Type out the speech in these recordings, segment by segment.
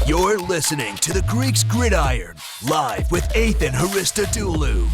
You're listening to the Greeks Gridiron, live with Athan Hristodulu.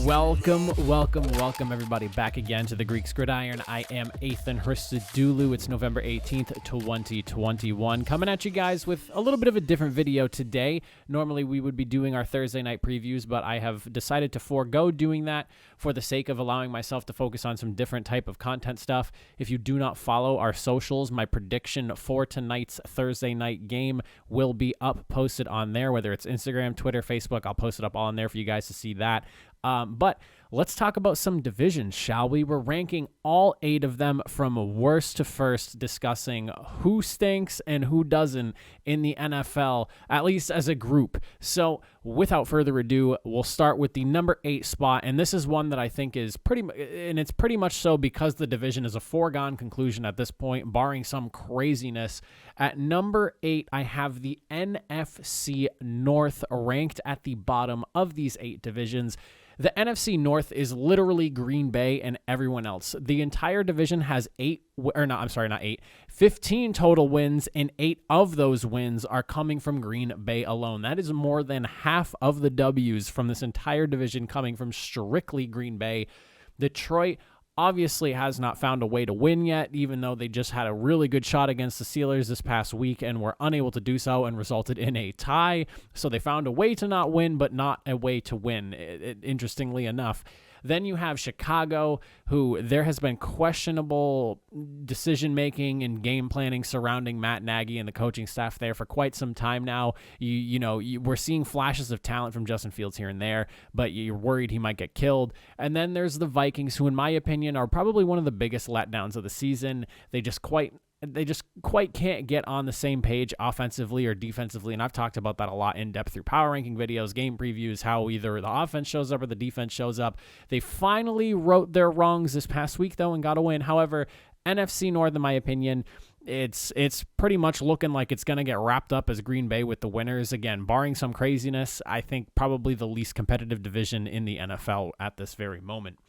Welcome everybody back again to the Greeks Gridiron. I am Athan Hristodulu. It's November 18th, 2021. Coming at you guys with a little bit of a different video today. Normally we would be doing our Thursday night previews, but I have decided to forego doing that for the sake of allowing myself to focus on some different type of content stuff. If you do not follow our socials, my prediction for tonight's Thursday night game will be up, posted on there, whether it's Instagram, Twitter, Facebook. I'll post it up all on there for you guys to see that. But let's talk about some divisions, shall we? We're ranking all 8 of them from worst to first, discussing who stinks and who doesn't in the NFL, at least as a group. So without further ado, we'll start with the number 8 spot. And this is one that I think is it's pretty much so because the division is a foregone conclusion at this point, barring some craziness. At number 8, I have the NFC North ranked at the bottom of these 8 divisions. The NFC North is literally Green Bay and everyone else. The entire division has 15 total wins, and 8 of those wins are coming from Green Bay alone. That is more than half of the W's from this entire division coming from strictly Green Bay. Detroit obviously has not found a way to win yet, even though they just had a really good shot against the Steelers this past week and were unable to do so and resulted in a tie. So they found a way to not win, but not a way to win, interestingly enough. Then you have Chicago, who there has been questionable decision-making and game planning surrounding Matt Nagy and the coaching staff there for quite some time now. We're seeing flashes of talent from Justin Fields here and there, but you're worried he might get killed. And then there's the Vikings, who in my opinion are probably one of the biggest letdowns of the season. They just quite can't get on the same page offensively or defensively, and I've talked about that a lot in depth through power ranking videos, game previews, how either the offense shows up or the defense shows up. They finally wrote their wrongs this past week, though, and got a win. However, NFC North, in my opinion, it's pretty much looking like it's going to get wrapped up as Green Bay with the winners. Again, barring some craziness, I think probably the least competitive division in the NFL at this very moment.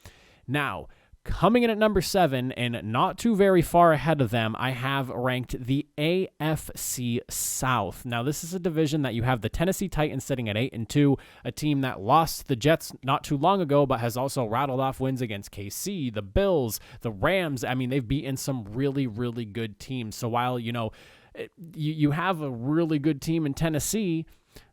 Now, coming in at number 7, and not too very far ahead of them, I have ranked the AFC South. Now, this is a division that you have the Tennessee Titans sitting at 8-2, a team that lost the Jets not too long ago, but has also rattled off wins against KC, the Bills, the Rams. I mean, they've beaten some really, really good teams. So while, you have a really good team in Tennessee,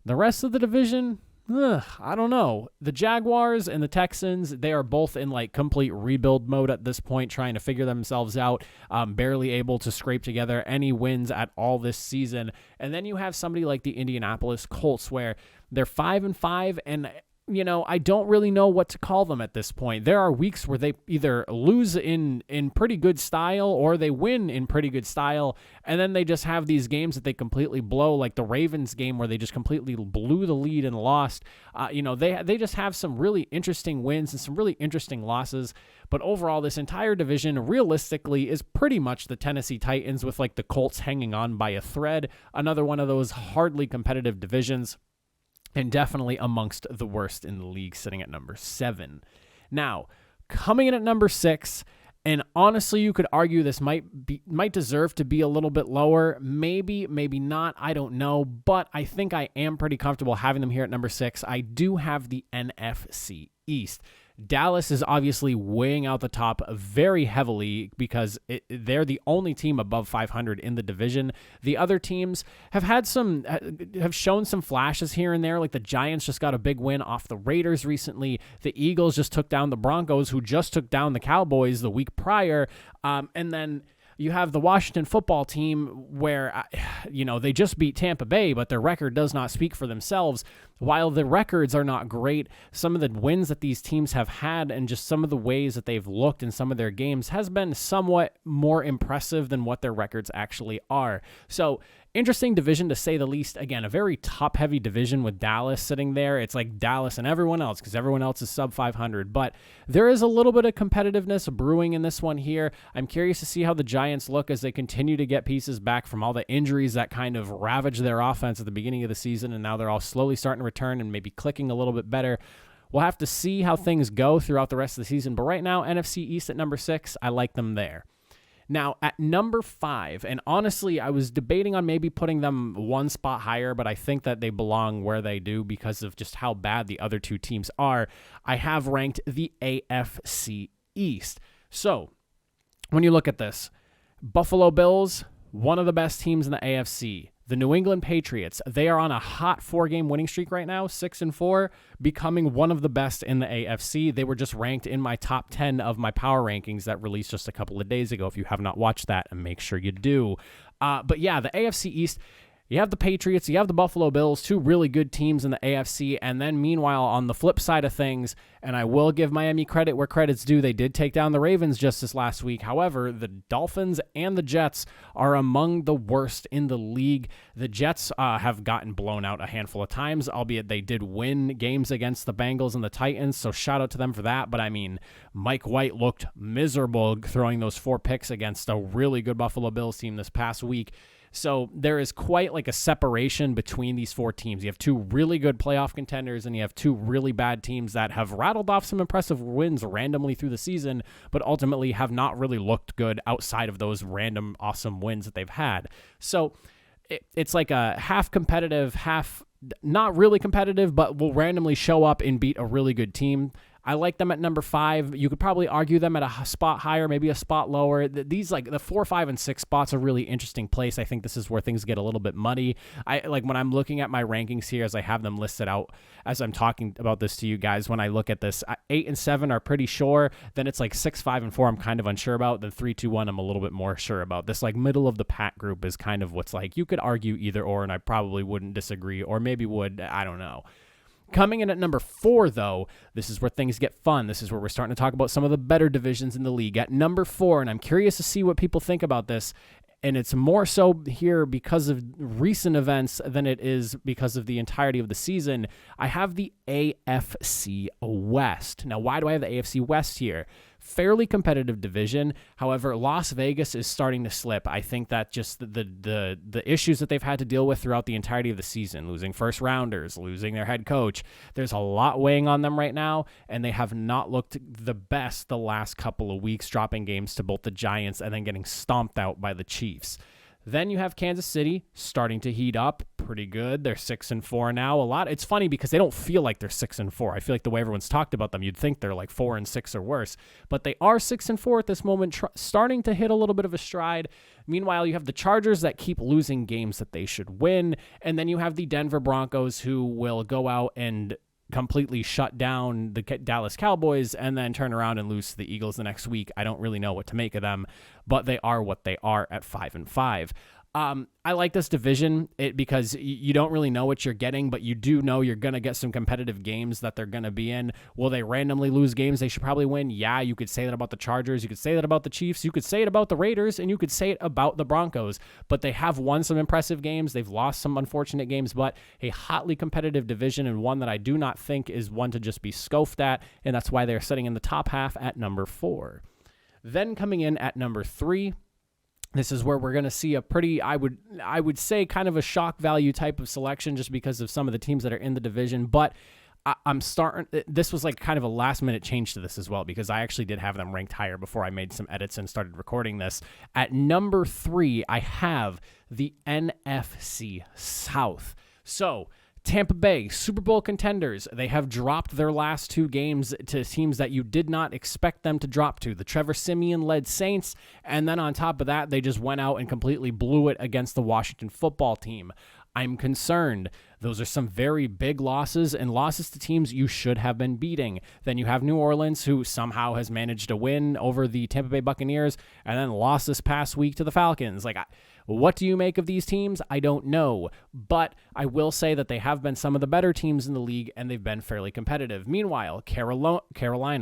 the rest of the division, I don't know. The Jaguars and the Texans, they are both in like complete rebuild mode at this point, trying to figure themselves out, barely able to scrape together any wins at all this season. And then you have somebody like the Indianapolis Colts, where they're 5-5, and I don't really know what to call them at this point. There are weeks where they either lose in pretty good style or they win in pretty good style, and then they just have these games that they completely blow, like the Ravens game where they just completely blew the lead and lost. They just have some really interesting wins and some really interesting losses. But overall, this entire division realistically is pretty much the Tennessee Titans, with like the Colts hanging on by a thread. Another one of those hardly competitive divisions, and definitely amongst the worst in the league, sitting at number 7. Now, coming in at number 6, and honestly, you could argue this might deserve to be a little bit lower. Maybe not. I don't know. But I think I am pretty comfortable having them here at number 6. I do have the NFC East. Dallas is obviously weighing out the top very heavily because they're the only team above 500 in the division. The other teams have shown some flashes here and there, like the Giants just got a big win off the Raiders recently. The Eagles just took down the Broncos, who just took down the Cowboys the week prior. And then you have the Washington football team where, they just beat Tampa Bay, but their record does not speak for themselves. While the records are not great, some of the wins that these teams have had and just some of the ways that they've looked in some of their games has been somewhat more impressive than what their records actually are. So, interesting division to say the least. Again, a very top-heavy division with Dallas sitting there. It's like Dallas and everyone else because everyone else is sub 500. But there is a little bit of competitiveness brewing in this one here. I'm curious to see how the Giants look as they continue to get pieces back from all the injuries that kind of ravaged their offense at the beginning of the season, and now they're all slowly starting to return and maybe clicking a little bit better. We'll have to see how things go throughout the rest of the season. But right now, NFC East at number 6, I like them there. Now, at number 5, and honestly, I was debating on maybe putting them one spot higher, but I think that they belong where they do because of just how bad the other two teams are. I have ranked the AFC East. So, when you look at this, Buffalo Bills, one of the best teams in the AFC. The New England Patriots, they are on a hot 4-game winning streak right now, 6-4, becoming one of the best in the AFC. They were just ranked in my top 10 of my power rankings that released just a couple of days ago. If you have not watched that, and make sure you do. But yeah, the AFC East, you have the Patriots, you have the Buffalo Bills, two really good teams in the AFC, and then meanwhile, on the flip side of things, and I will give Miami credit where credit's due, they did take down the Ravens just this last week. However, the Dolphins and the Jets are among the worst in the league. The Jets have gotten blown out a handful of times, albeit they did win games against the Bengals and the Titans, so shout out to them for that. But I mean, Mike White looked miserable throwing those 4 picks against a really good Buffalo Bills team this past week. So there is quite like a separation between these 4 teams. You have 2 really good playoff contenders, and you have 2 really bad teams that have rattled off some impressive wins randomly through the season, but ultimately have not really looked good outside of those random awesome wins that they've had. So it's like a half competitive, half not really competitive, but will randomly show up and beat a really good team. I like them at number 5. You could probably argue them at a spot higher, maybe a spot lower. These, like the 4, 5, and 6 spots, are a really interesting place. I think this is where things get a little bit muddy. I like when I'm looking at my rankings here, as I have them listed out as I'm talking about this to you guys. When I look at this, 8 and 7 are pretty sure. Then it's like 6, 5, and 4 I'm kind of unsure about. Then 3, 2, 1 I'm a little bit more sure about. This like middle of the pack group is kind of what's like you could argue either or, and I probably wouldn't disagree, or maybe would. I don't know. Coming in at number 4, though, this is where things get fun. This is where we're starting to talk about some of the better divisions in the league. At number 4, and I'm curious to see what people think about this, and it's more so here because of recent events than it is because of the entirety of the season, I have the AFC West. Now, why do I have the AFC West here? Fairly competitive division. However, Las Vegas is starting to slip. I think that just the issues that they've had to deal with throughout the entirety of the season, losing first rounders, losing their head coach, there's a lot weighing on them right now, and they have not looked the best the last couple of weeks, dropping games to both the Giants and then getting stomped out by the Chiefs. Then you have Kansas City starting to heat up pretty good. They're 6-4 now. It's funny because they don't feel like they're 6-4. I feel like the way everyone's talked about them, you'd think they're like 4-6 or worse, but they are 6-4 at this moment, starting to hit a little bit of a stride. Meanwhile, you have the Chargers that keep losing games that they should win, and then you have the Denver Broncos who will go out and completely shut down the Dallas Cowboys and then turn around and lose to the Eagles the next week. I don't really know what to make of them, but they are what they are at 5-5. I like this division because you don't really know what you're getting, but you do know you're going to get some competitive games that they're going to be in. Will they randomly lose games they should probably win? Yeah, you could say that about the Chargers. You could say that about the Chiefs. You could say it about the Raiders, and you could say it about the Broncos. But they have won some impressive games. They've lost some unfortunate games, but a hotly competitive division, and one that I do not think is one to just be scoffed at, and that's why they're sitting in the top half at number 4. Then coming in at number 3, this is where we're going to see a pretty, I would say, kind of a shock value type of selection just because of some of the teams that are in the division. But I'm starting, this was like kind of a last minute change to this as well, because I actually did have them ranked higher before I made some edits and started recording this. At number 3, I have the NFC South. So Tampa Bay, Super Bowl contenders, they have dropped their last 2 games to teams that you did not expect them to drop to. The Trevor Siemian-led Saints, and then on top of that, they just went out and completely blew it against the Washington football team. I'm concerned. Those are some very big losses, and losses to teams you should have been beating. Then you have New Orleans, who somehow has managed to win over the Tampa Bay Buccaneers, and then lost this past week to the Falcons. What do you make of these teams? I don't know, but I will say that they have been some of the better teams in the league, and they've been fairly competitive. Meanwhile, Carolina,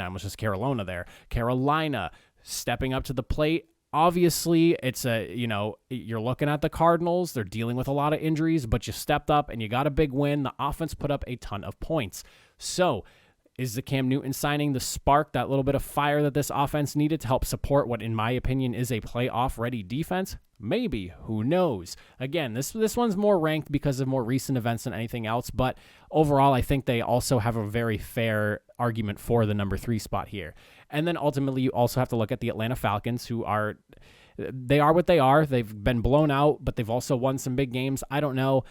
I almost just Carolina there. Carolina stepping up to the plate. Obviously, it's you're looking at the Cardinals. They're dealing with a lot of injuries, but you stepped up and you got a big win. The offense put up a ton of points. So, is the Cam Newton signing the spark, that little bit of fire that this offense needed to help support what, in my opinion, is a playoff-ready defense? Maybe. Who knows? Again, this one's more ranked because of more recent events than anything else, but overall, I think they also have a very fair argument for the number 3 spot here. And then ultimately, you also have to look at the Atlanta Falcons, who are they are what they are. They've been blown out, but they've also won some big games. I don't know.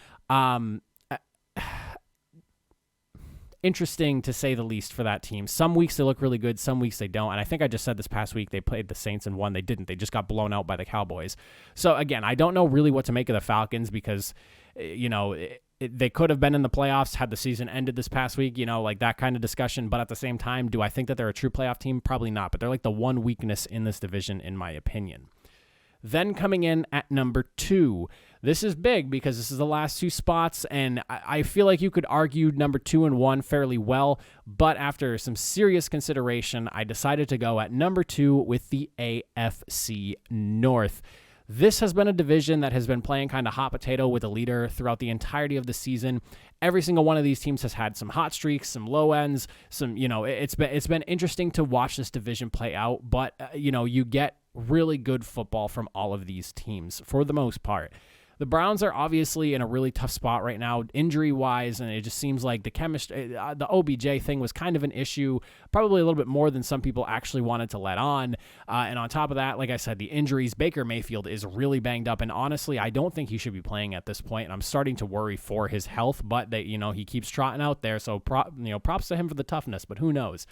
Interesting to say the least for that team. Some weeks they look really good, some weeks they don't. And I think I just said this past week they played the Saints and won. They didn't. They just got blown out by the Cowboys. So again, I don't know really what to make of the Falcons because, they could have been in the playoffs had the season ended this past week, like that kind of discussion. But at the same time, do I think that they're a true playoff team? Probably not. But they're like the one weakness in this division, in my opinion. Then coming in at number 2, this is big because this is the last 2 spots, and I feel like you could argue number 2 and 1 fairly well, but after some serious consideration, I decided to go at number 2 with the AFC North. This has been a division that has been playing kind of hot potato with a leader throughout the entirety of the season. Every single one of these teams has had some hot streaks, some low ends, it's been interesting to watch this division play out, but you get really good football from all of these teams for the most part. The Browns are obviously in a really tough spot right now, injury-wise, and it just seems like the chemistry, the OBJ thing was kind of an issue, probably a little bit more than some people actually wanted to let on. And on top of that, like I said, the injuries, Baker Mayfield is really banged up, and honestly, I don't think he should be playing at this point, and I'm starting to worry for his health, but he keeps trotting out there, so props to him for the toughness, but who knows?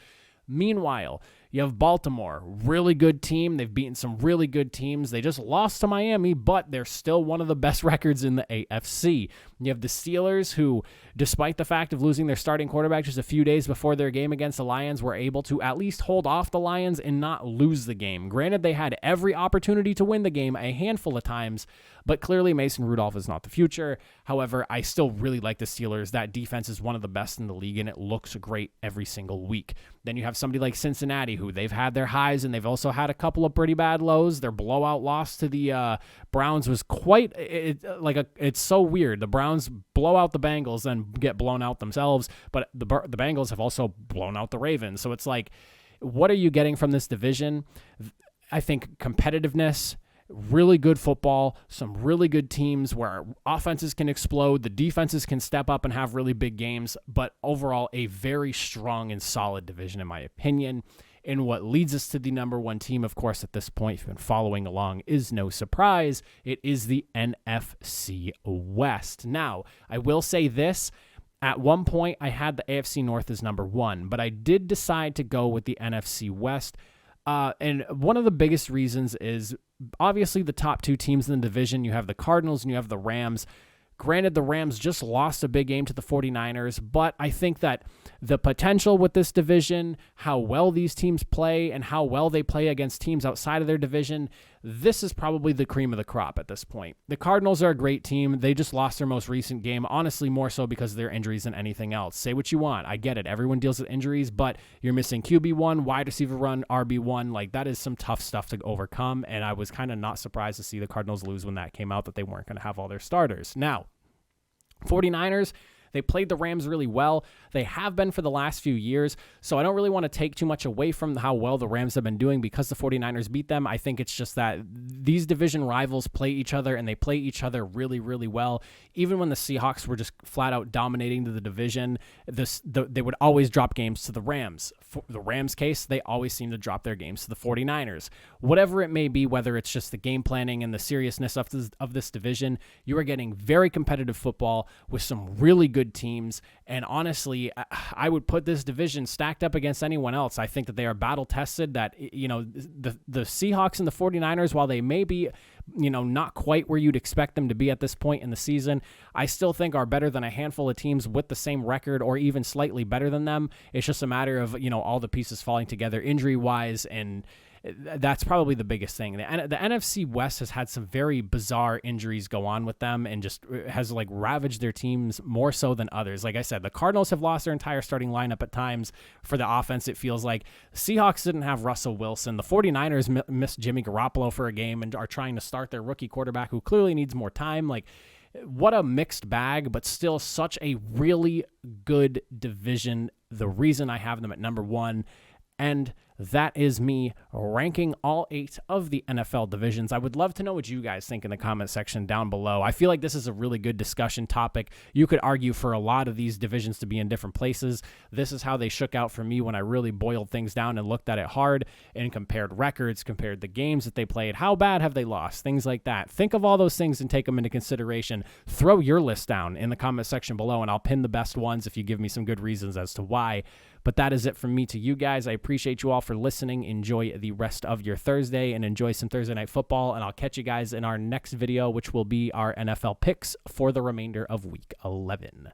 Meanwhile, you have Baltimore, really good team. They've beaten some really good teams. They just lost to Miami, but they're still one of the best records in the AFC. You have the Steelers, who, despite the fact of losing their starting quarterback just a few days before their game against the Lions, were able to at least hold off the Lions and not lose the game. Granted, they had every opportunity to win the game a handful of times, but clearly Mason Rudolph is not the future. However, I still really like the Steelers. That defense is one of the best in the league, and it looks great every single week. Then you have somebody like Cincinnati, who they've had their highs, and they've also had a couple of pretty bad lows. Their blowout loss to the Browns was it's so weird. The Browns blow out the Bengals and get blown out themselves, but the Bengals have also blown out the Ravens. So it's like, what are you getting from this division? I think competitiveness, really good football, some really good teams where offenses can explode, the defenses can step up and have really big games, but overall a very strong and solid division in my opinion. And what leads us to the number 1 team, of course, at this point, if you've been following along, is no surprise. It is the NFC West. Now, I will say this. At one point, I had the AFC North as number 1, but I did decide to go with the NFC West. And one of the biggest reasons is obviously the top 2 teams in the division. You have the Cardinals and you have the Rams. Granted, the Rams just lost a big game to the 49ers, but I think that the potential with this division, how well these teams play and how well they play against teams outside of their division, this is probably the cream of the crop at this point. The Cardinals are a great team. They just lost their most recent game, honestly, more so because of their injuries than anything else. Say what you want. I get it. Everyone deals with injuries, but you're missing QB1, wide receiver run, RB1. Like, that is some tough stuff to overcome, and I was kind of not surprised to see the Cardinals lose when that came out, that they weren't going to have all their starters. Now, 49ers, they played the Rams really well. They have been for the last few years, so I don't really want to take too much away from how well the Rams have been doing because the 49ers beat them. I think it's just that these division rivals play each other, and they play each other really, really well. Even when the Seahawks were just flat out dominating the division, they would always drop games to the Rams. For the Rams' case, they always seem to drop their games to the 49ers. Whatever it may be, whether it's just the game planning and the seriousness of this division, you are getting very competitive football with some really good teams. And honestly, I would put this division stacked up against anyone else. I think that they are battle tested, that, the Seahawks and the 49ers, while they may be, not quite where you'd expect them to be at this point in the season, I still think are better than a handful of teams with the same record or even slightly better than them. It's just a matter of, all the pieces falling together injury-wise, and that's probably the biggest thing. The NFC West has had some very bizarre injuries go on with them and just has ravaged their teams more so than others. Like I said, the Cardinals have lost their entire starting lineup at times for the offense. It feels like the Seahawks didn't have Russell Wilson. The 49ers missed Jimmy Garoppolo for a game and are trying to start their rookie quarterback who clearly needs more time. What a mixed bag, but still such a really good division. The reason I have them at number 1. And that is me ranking all 8 of the NFL divisions. I would love to know what you guys think in the comment section down below. I feel like this is a really good discussion topic. You could argue for a lot of these divisions to be in different places. This is how they shook out for me when I really boiled things down and looked at it hard and compared records, compared the games that they played. How bad have they lost? Things like that. Think of all those things and take them into consideration. Throw your list down in the comment section below, and I'll pin the best ones if you give me some good reasons as to why. But that is it from me to you guys. I appreciate you all for listening. Enjoy the rest of your Thursday and enjoy some Thursday Night Football. And I'll catch you guys in our next video, which will be our NFL picks for the remainder of Week 11.